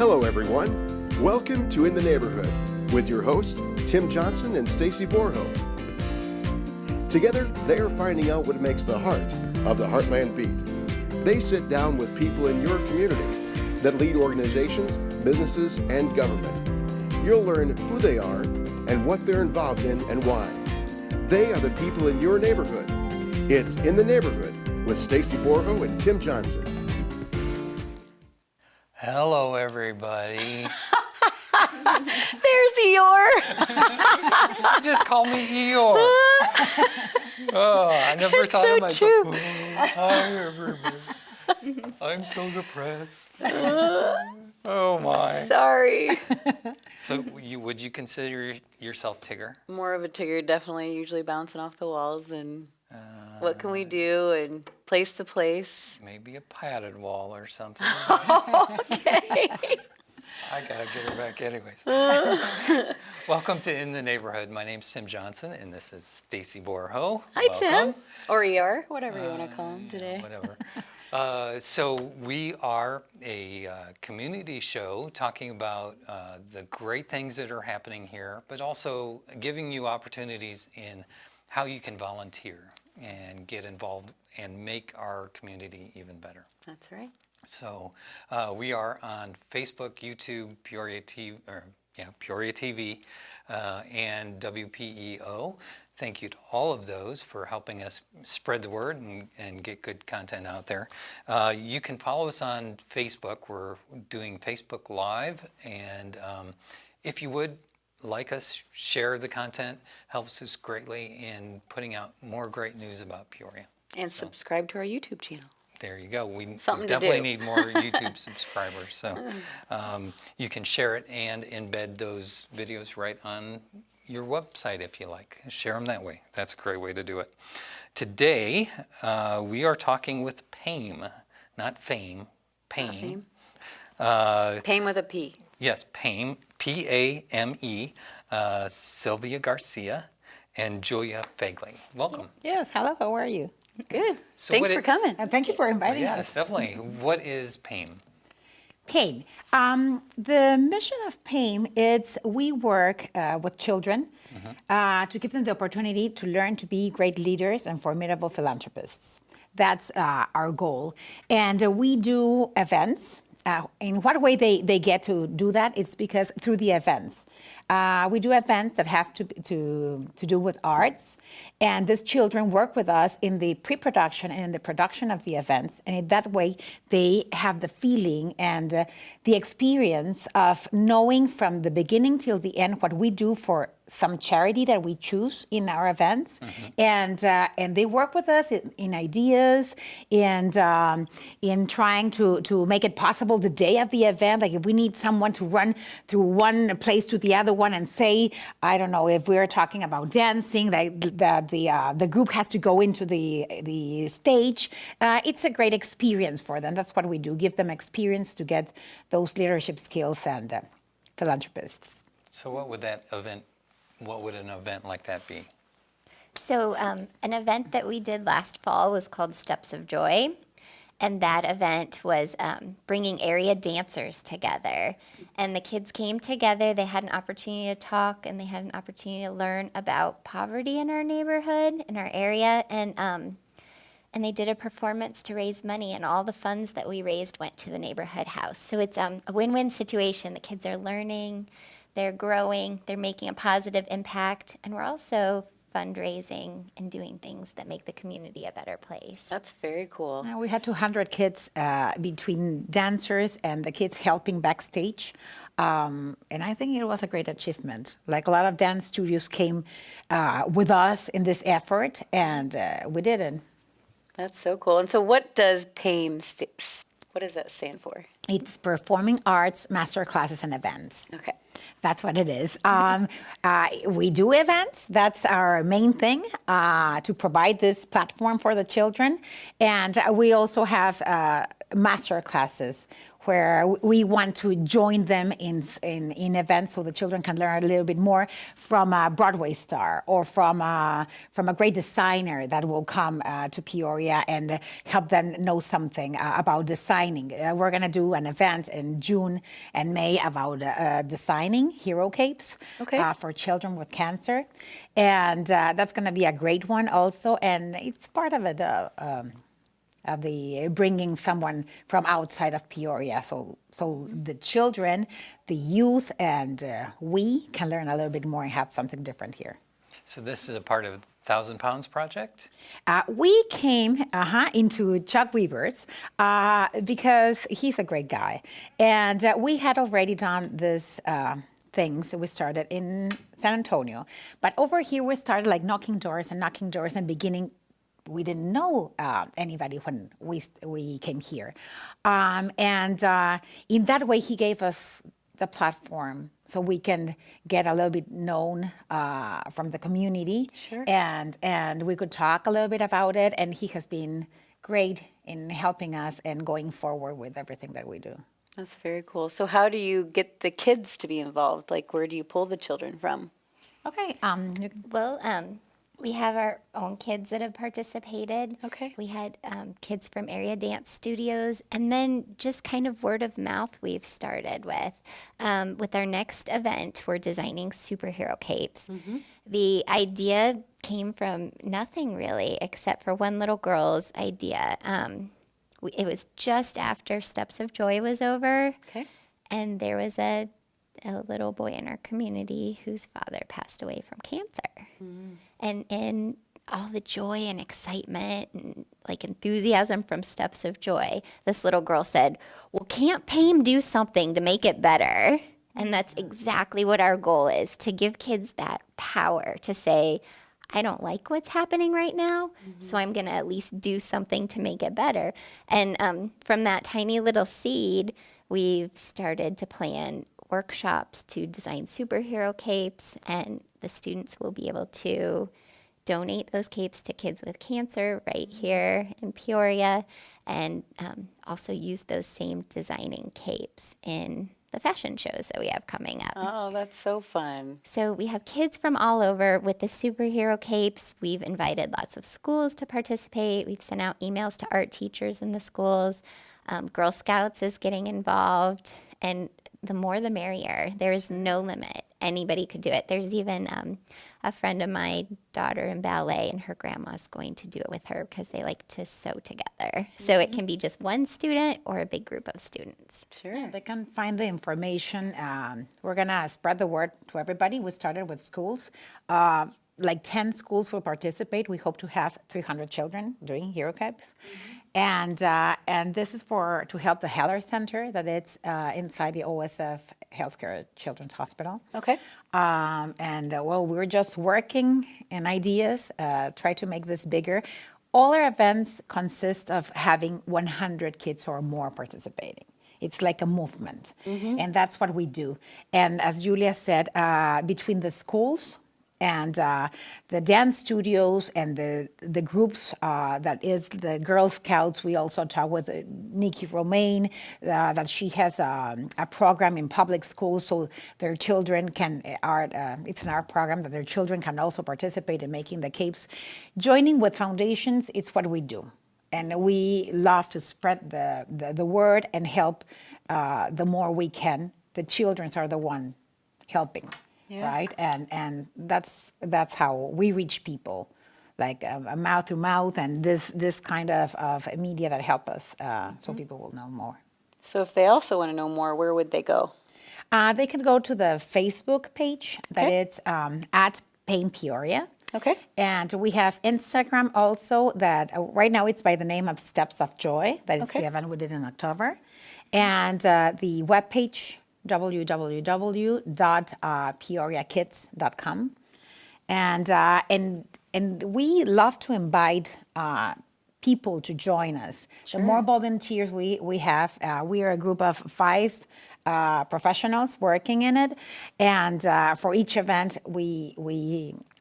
Hello, everyone. Welcome to In the Neighborhood with your hosts, Tim Johnson and Stacy Borho. Together, they are finding out what makes the heart of the Heartland beat. They sit down with people in your community that lead organizations, businesses, and government. You'll learn who they are and what they're involved in and why. They are the people in your neighborhood. It's In the Neighborhood with Stacy Borho and Tim Johnson. Hello, everybody. There's Eeyore. You just call me Eeyore. Oh, I never thought of myself. True. Hi, everybody. I'm so depressed. Oh, my. Sorry. So would you consider yourself Tigger? More of a Tigger, definitely, usually bouncing off the walls and what can we do and place to place. Maybe a padded wall or something. Okay. I gotta get her back anyways. Welcome to In the Neighborhood. My name's Tim Johnson, and this is Stacy Borho. Hi, Welcome. Tim. Or ER, whatever you want to call him today. Whatever. So we are a community show talking about the great things that are happening here, but also giving you opportunities in how you can volunteer and get involved and make our community even better. That's right. So we are on Facebook, YouTube, Peoria TV, and WPEO. Thank you to all of those for helping us spread the word and get good content out there. You can follow us on Facebook. We're doing Facebook Live, and if you would like us, share the content, helps us greatly in putting out more great news about Peoria. And subscribe to our YouTube channel. There you go. We Something to definitely do. need more YouTube subscribers. So you can share it and embed those videos right on your website if you like. Share them that way. That's a great way to do it. Today, we are talking with PAME, not fame, PAME. PAME with a P. Yes, PAME, P-A-M-E, Silvia Garcia and Julie Fegley. Welcome. Yes, hello, how are you? Good. So Thanks for coming. And thank you for inviting Yes, us. definitely. What is PAME? PAME. The mission of PAME is we work with children to give them the opportunity to learn to be great leaders and formidable philanthropists. That's our goal. And we do events. In what way they get to do that? It's because through the events. We do events that have to do with arts, and these children work with us in the pre-production and in the production of the events, and in that way they have the feeling and the experience of knowing from the beginning till the end what we do for some charity that we choose in our events, and they work with us in ideas and in trying to make it possible the day of the event. Like if we need someone to run through one place to the other one and say, I don't know, if we're talking about dancing, that the group has to go into the stage. It's a great experience for them. That's what we do, give them experience to get those leadership skills and philanthropists. So what would an event like that be? So an event that we did last fall was called Steps of Joy. And that event was bringing area dancers together. And the kids came together, they had an opportunity to talk, and they had an opportunity to learn about poverty in our neighborhood, in our area. And they did a performance to raise money, and all the funds that we raised went to the neighborhood house. So it's a win-win situation. The kids are learning, they're growing, they're making a positive impact, and we're also fundraising and doing things that make the community a better place. That's very cool. We had 200 kids between dancers and the kids helping backstage. And I think it was a great achievement. Like a lot of dance studios came with us in this effort, and we did it. That's so cool. And so what does PAME, what does that stand for? It's Performing Arts Master Classes and Events. Okay. That's what it is. We do events. That's our main thing, to provide this platform for the children. And we also have master classes where we want to join them in events so the children can learn a little bit more from a Broadway star or from a great designer that will come to Peoria and help them know something about designing. We're going to do an event in June and May about designing hero capes for children with cancer. And that's going to be a great one also. And it's part of it. Of the bringing someone from outside of Peoria, so the children, the youth, and we can learn a little bit more and have something different here. So this is a part of 1,000 Pounds Project? We came into Chuck Weaver's because he's a great guy, and we had already done this. Things we started in San Antonio, but over here we started like knocking doors and beginning. We didn't know anybody when we came here. And in that way, he gave us the platform so we can get a little bit known from the community. Sure. And we could talk a little bit about it. And he has been great in helping us and going forward with everything that we do. That's very cool. So how do you get the kids to be involved? Like, where do you pull the children from? Okay. Well, we have our own kids that have participated. Okay. We had kids from area dance studios, and then just kind of word of mouth we've started with. With our next event, we're designing superhero capes. Mm-hmm. The idea came from nothing really, except for one little girl's idea. It was just after Steps of Joy was over, and there was a little boy in our community whose father passed away from cancer. Mm. And in all the joy and excitement and like enthusiasm from Steps of Joy, this little girl said, well, can't PAME do something to make it better? And that's exactly what our goal is, to give kids that power to say, I don't like what's happening right now, so I'm going to at least do something to make it better. And from that tiny little seed, we've started to plan workshops to design superhero capes, and the students will be able to donate those capes to kids with cancer right here in Peoria, and also use those same designing capes in the fashion shows that we have coming up. Oh, that's so fun. So we have kids from all over with the superhero capes. We've invited lots of schools to participate. We've sent out emails to art teachers in the schools. Girl Scouts is getting involved, and the more the merrier. There is no limit. Anybody could do it. There's even a friend of my daughter in ballet, and her grandma's going to do it with her because they like to sew together. So it can be just one student or a big group of students. Sure. They can find the information. We're going to spread the word to everybody. We started with schools. Like 10 schools will participate. We hope to have 300 children doing hero capes. And this is to help the Heller Center that it's inside the OSF Healthcare Children's Hospital. Okay. Well, we're just working in ideas, try to make this bigger. All our events consist of having 100 kids or more participating. It's like a movement, and that's what we do. And as Julia said, between the schools and the dance studios and the groups that is the Girl Scouts. We also talk with Nikki Romaine that she has a program in public schools so their children can it's an art program that their children can also participate in making the capes. Joining with foundations, it's what we do. And we love to spread the word and help the more we can. The children are the one helping. Yeah. Right, and that's how we reach people, like mouth to mouth, and this kind of media that help us, so people will know more. So if they also want to know more, where would they go? They can go to the Facebook page that it's at PAME Peoria. Okay. And we have Instagram also that right now it's by the name of Steps of Joy. That is the event we did in October, and the webpage www.peoriakids.com, and we love to invite people to join us. Sure. The more volunteers we have, we are a group of 5 professionals working in it, and for each event we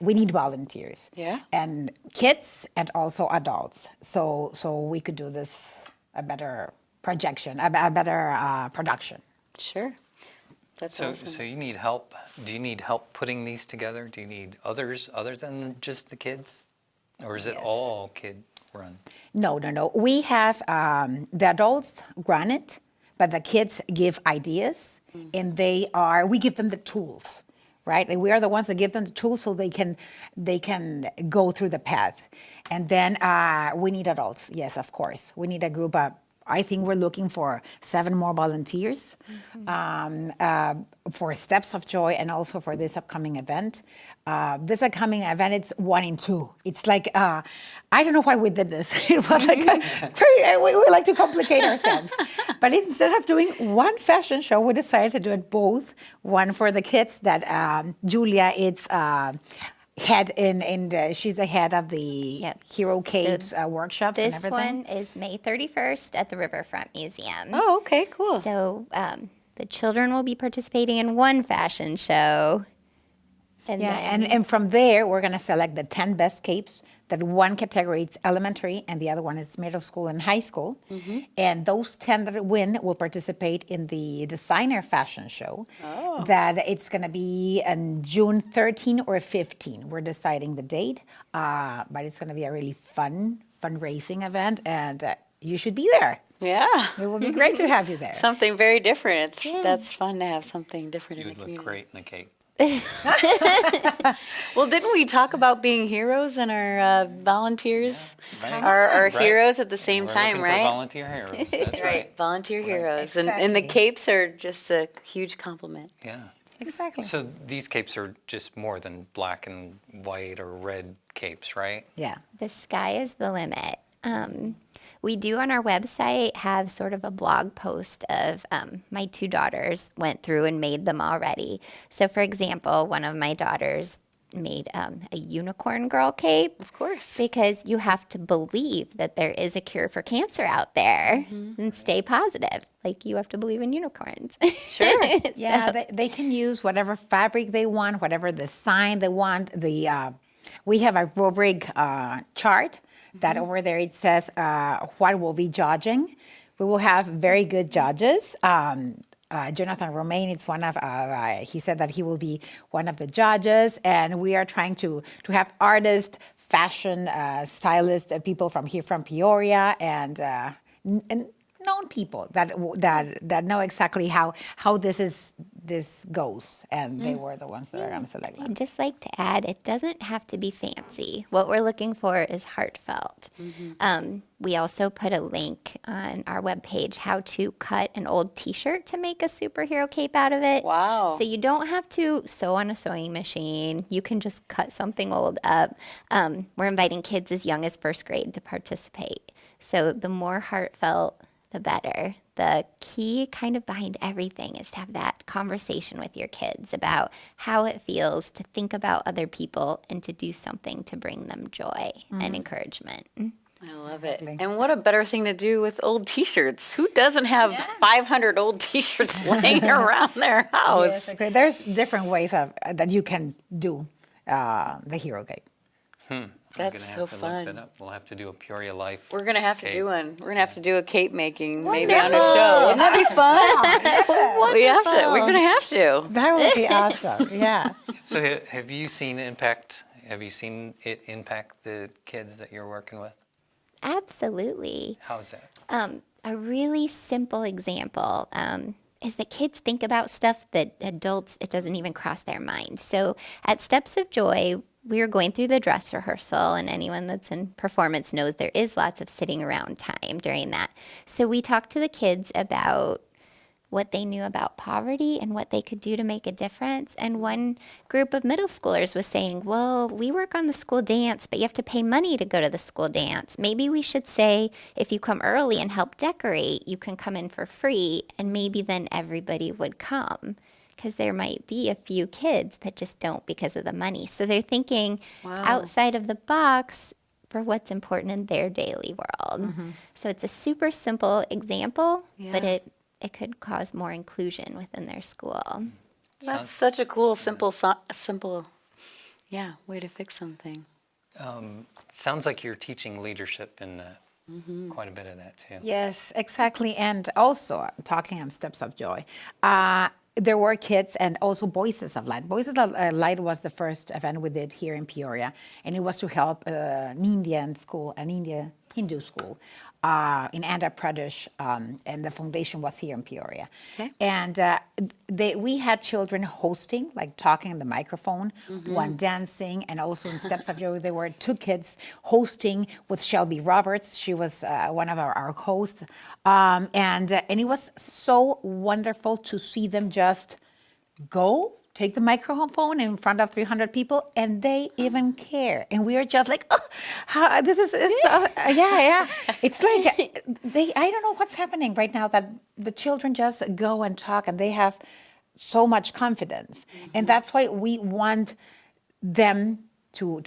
need volunteers. Yeah. And kids and also adults, so we could do this a better projection, a better production. Sure. That's So, awesome. so you need help. Do you need help putting these together? Do you need others other than just the kids? Or is it all kid run? No. We have the adults run it, but the kids give ideas, and we give them the tools, right? And we are the ones that give them the tools so they can go through the path. And then we need adults. Yes, of course. We need a group of. I think we're looking for 7 more volunteers for Steps of Joy and also for this upcoming event. This upcoming event, it's 1 in 2. It's like, I don't know why we did this. It was like, we like to complicate ourselves. But instead of doing one fashion show, we decided to do it both. One for the kids that Julia, it's she's the head of the Hero Capes workshops and This everything. one is May 31st at the Riverfront Museum. Oh, okay, cool. So the children will be participating in one fashion show. And And from there, we're going to select the 10 best capes. That one category is elementary, and the other one is middle school and high school. And those 10 that win will participate in the designer fashion show. That it's going to be on June 13 or 15. We're deciding the date, but it's going to be a really fundraising event, and you should be there. Yeah. It will be great to have you there. Something very different. That's fun to have something different You in would the look community. great in a cape. Well, didn't we talk about being heroes and our volunteers right. are Right. heroes at the same We're time, looking right? For volunteer heroes. That's right. Volunteer heroes. And the Exactly. capes are just a huge compliment. Yeah. Exactly. So these capes are just more than black and white or red capes, right? Yeah. the sky is the limit. We do on our website have sort of a blog post of my 2 daughters went through and made them already. So, for example, one of my daughters made a unicorn girl cape. Of course. Because you have to believe that there is a cure for cancer out there and stay positive. Like you have to believe in unicorns. Sure. Yeah, they can use whatever fabric they want, whatever design they want. We have a rubric chart that over there it says what we'll be judging. We will have very good judges. Jonathan Romaine, it's one of, he said that he will be one of the judges, and we are trying to have artists, fashion stylists, people from here from Peoria, and known people that know exactly how this goes, and they were the ones that are going to select them. I'd just like to add, it doesn't have to be fancy. What we're looking for is heartfelt. We also put a link on our webpage how to cut an old T-shirt to make a superhero cape out of it. Wow. So you don't have to sew on a sewing machine. You can just cut something old up. We're inviting kids as young as 1st grade to participate. So the more heartfelt, the better. The key kind of behind everything is to have that conversation with your kids about how it feels to think about other people and to do something to bring them joy and encouragement. I love it. And what a better thing to do with old T-shirts. Who doesn't have 500 old T-shirts laying around their house? Yes, okay. There's different ways that you can do the hero cape. That's so Look fun. that up. We'll have to do a Peoria Life. We're going to have to cape. do one. We're going to have to do a cape making maybe on a show. Wouldn't that be fun? We have to. We're going to have to. That would be awesome. Yeah. So have you seen impact? Have you seen it impact the kids that you're working with? Absolutely. How's that? A really simple example is that kids think about stuff that adults, it doesn't even cross their mind. So at Steps of Joy, we were going through the dress rehearsal, and anyone that's in performance knows there is lots of sitting around time during that. So we talked to the kids about what they knew about poverty and what they could do to make a difference. And one group of middle schoolers was saying, well, we work on the school dance, but you have to pay money to go to the school dance. Maybe we should say, if you come early and help decorate, you can come in for free, and maybe then everybody would come. Because there might be a few kids that just don't because of the money. So they're thinking outside of the box for what's important in their daily world. So it's a super simple example, but it could cause more inclusion within their school. That's such a cool, simple, way to fix something. Sounds like you're teaching leadership in quite a bit of that too. Yes, exactly. And also, talking on Steps of Joy, there were kids and also Voices of Light. Voices of Light was the first event we did here in Peoria, and it was to help an Indian school, an Indian Hindu school in Andhra Pradesh, and the foundation was here in Peoria. Okay. And we had children hosting, like talking in the microphone, one dancing, and also in Steps of Joy, there were 2 kids hosting with Shelby Roberts. She was one of our hosts. And it was so wonderful to see them just go, take the microphone in front of 300 people, and they even care. And we are just like, oh, this is yeah. It's like I don't know what's happening right now that the children just go and talk, and they have so much confidence. And that's why we want them to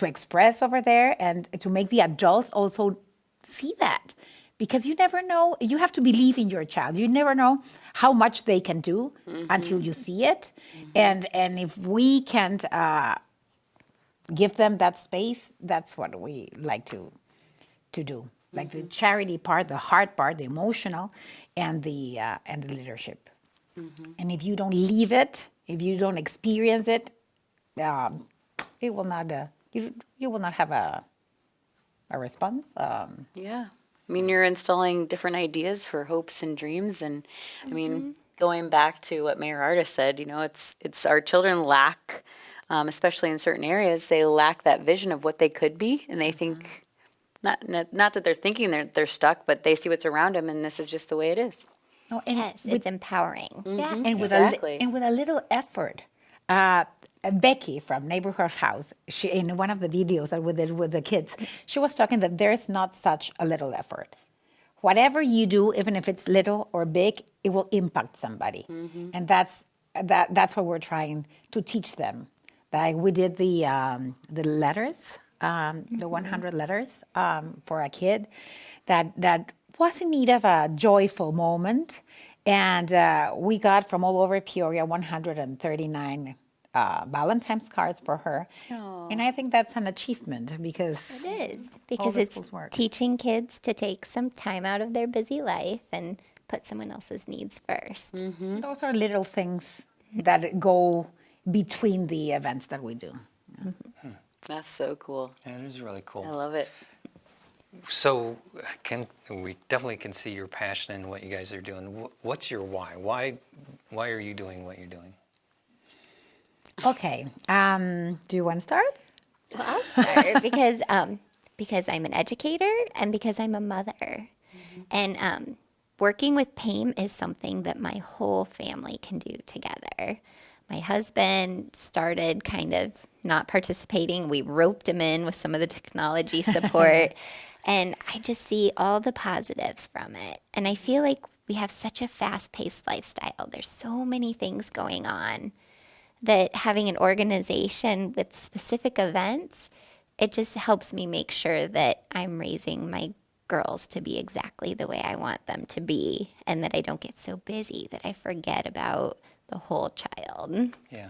express over there, and to make the adults also see that. Because you never know, you have to believe in your child. You never know how much they can do until you see it. And if we can't give them that space, that's what we like to do. Like the charity part, the heart part, the emotional, and the leadership. And if you don't leave it, if you don't experience it, it will not. You will not have a response. Yeah. I mean, you're installing different ideas for hopes and dreams. And I mean, going back to what Mayor Artis said, it's our children lack, especially in certain areas, they lack that vision of what they could be. And they think, not that they're thinking they're stuck, but they see what's around them, and this is just the way it is. No, and Yes, it's empowering. Yeah. and with Exactly. with a little effort. Becky from Neighborhood House, she in one of the videos that we did with the kids, she was talking that there's not such a little effort. Whatever you do, even if it's little or big, it will impact somebody, and that's what we're trying to teach them. Like we did the letters, the 100 letters for a kid that was in need of a joyful moment, and we got from all over Peoria 139 Valentine's cards for her. And I think that's an achievement because It is, because the it's schools work. teaching kids to take some time out of their busy life and put someone else's needs first. those are little things that go between the events that we do. That's so cool. Yeah, it is really cool. I love it. So we definitely can see your passion in what you guys are doing. What's your why? Why are you doing what you're doing? Okay, do you want to start? Well, I'll start because I'm an educator and because I'm a mother. And working with PAME is something that my whole family can do together. My husband started kind of not participating. We roped him in with some of the technology support. And I just see all the positives from it. And I feel like we have such a fast-paced lifestyle. There's so many things going on that having an organization with specific events, it just helps me make sure that I'm raising my girls to be exactly the way I want them to be, and that I don't get so busy that I forget about the whole child. Yeah.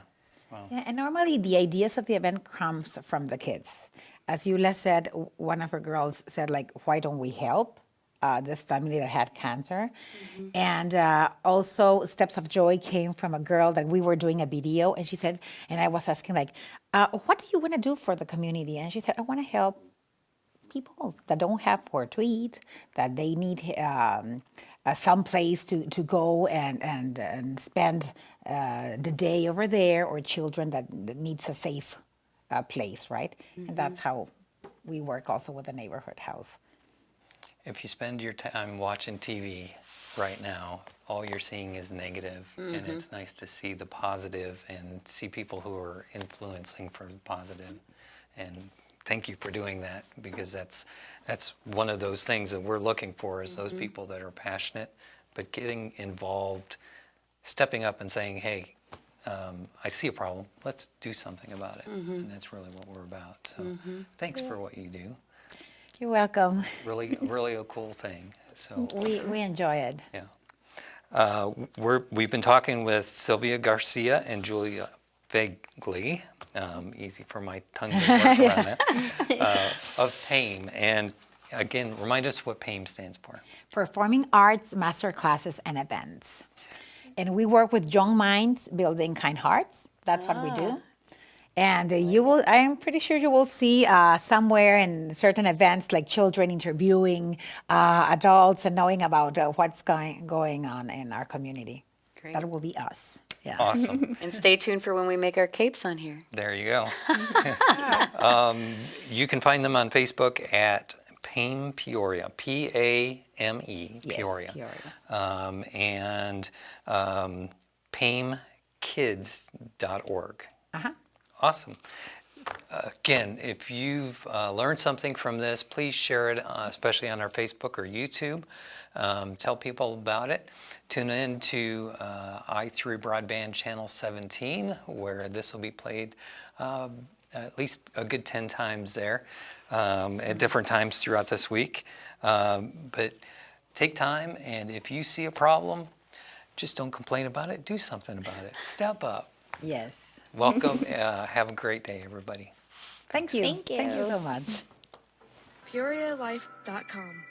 Wow. Yeah, and normally the ideas of the event comes from the kids. As Yula said, one of her girls said, like, why don't we help this family that had cancer? And also Steps of Joy came from a girl that we were doing a video, and she said, and I was asking, like, what do you want to do for the community? And she said, I want to help people that don't have where to eat, that they need some place to go and spend the day over there, or children that needs a safe place, right? And that's how we work also with the Neighborhood House. If you spend your time watching TV right now, all you're seeing is negative, and it's nice to see the positive and see people who are influencing for the positive. And thank you for doing that, because that's one of those things that we're looking for, is those people that are passionate, but getting involved, stepping up and saying, hey, I see a problem, let's do something about it. And that's really what we're about. So thanks for what you do. You're welcome. Really a cool thing. So We enjoy it. yeah. We've been talking with Silvia Garcia and Julie Fegley, easy for my tongue to work around that, of PAME. And again, remind us what PAME stands for. Performing arts, master classes, and events. And we work with young minds building kind hearts. That's what we do. And I'm pretty sure you will see somewhere in certain events like children interviewing adults and knowing about what's going on in our community. Great. That will be us. Yeah. Awesome. And stay tuned for when we make our capes on here. There you go. You can find them on Facebook at PAME Peoria, P-A-M-E, Yes, Peoria. Peoria. And pamekids.org. Uh-huh. Awesome. Again, if you've learned something from this, please share it, especially on our Facebook or YouTube. Tell people about it. Tune in to i3 Broadband Channel 17, where this will be played at least a good 10 times there at different times throughout this week. But take time, and if you see a problem, just don't complain about it. Do something about it. Step up. Yes. Welcome. Have a great day, everybody. Thank you. Thank you. Thank you so much. PeoriaLife.com